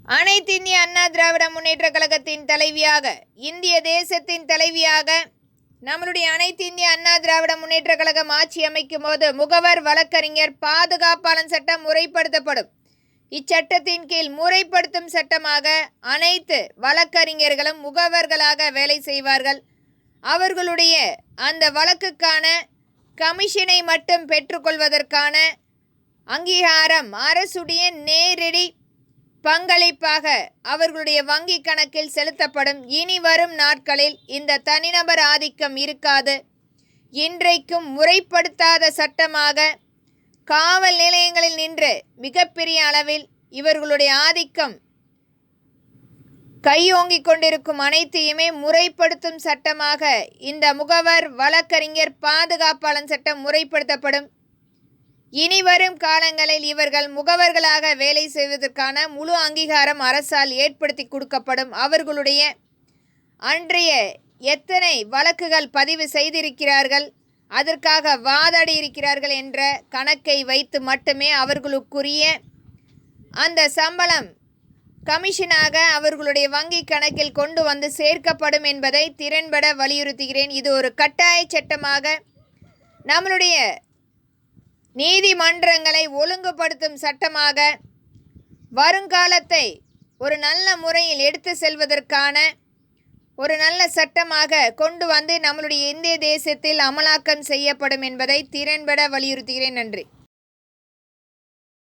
அனைத்து இந்திய அண்ணா திராவிட முன்னேற்ற கழகத்தின் தலைவியாக, இந்திய தேசத்தின் தலைவியாக நம்மளுடைய அனைத்து இந்திய அண்ணா திராவிட முன்னேற்ற கழகம் ஆட்சி அமைக்கும் போது முகவர் வழக்கறிஞர் பாதுகாப்பாளர் சட்டம் முறைப்படுத்தப்படும். இச்சட்டத்தின் கீழ் முறைப்படுத்தும் சட்டமாக அனைத்து வழக்கறிஞர்களும் முகவர்களாக வேலை செய்வார்கள். அவர்களுடைய அந்த வழக்குக்கான கமிஷனை மட்டும் பெற்றுக்கொள்வதற்கான அங்கீகாரம் அரசுடைய நேரடி பங்களிப்பாக அவர்களுடைய வங்கி கணக்கில் செலுத்தப்படும். இனி வரும் நாட்களில் இந்த தனிநபர் ஆதிக்கம் இருக்காது. இன்றைக்கும் முறைப்படுத்தாத சட்டமாக காவல் நிலையங்களில் நின்று மிகப்பெரிய அளவில் இவர்களுடைய ஆதிக்கம் கையோங்கிக் கொண்டிருக்கும் அனைத்தையுமே முறைப்படுத்தும் சட்டமாக இந்த முகவர் வழக்கறிஞர் பாதுகாப்பாளர் சட்டம் முறைப்படுத்தப்படும். இனி வரும் காலங்களில் இவர்கள் முகவர்களாக வேலை செய்வதற்கான முழு அங்கீகாரம் அரசால் ஏற்படுத்தி கொடுக்கப்படும். அவர்களுடைய அன்றைய எத்தனை வழக்குகள் பதிவு செய்திருக்கிறார்கள், அதற்காக வாதாடி இருக்கிறார்கள் என்ற கணக்கை வைத்து மட்டுமே அவர்களுக்குரிய அந்த சம்பளம் கமிஷனாக அவர்களுடைய வங்கி கணக்கில் கொண்டு வந்து சேர்க்கப்படும் என்பதை திறன்பட வலியுறுத்துகிறேன். இது ஒரு கட்டாய சட்டமாக நம்மளுடைய நீதிமன்றங்களை ஒழுங்குபடுத்தும் சட்டமாக வருங்காலத்தை ஒரு நல்ல முறையில் எடுத்து செல்வதற்கான ஒரு நல்ல சட்டமாக கொண்டு வந்து நம்மளுடைய இந்திய தேசத்தில் அமலாக்கம் செய்யப்படும் என்பதை திறன்பட வலியுறுத்துகிறேன். நன்றி.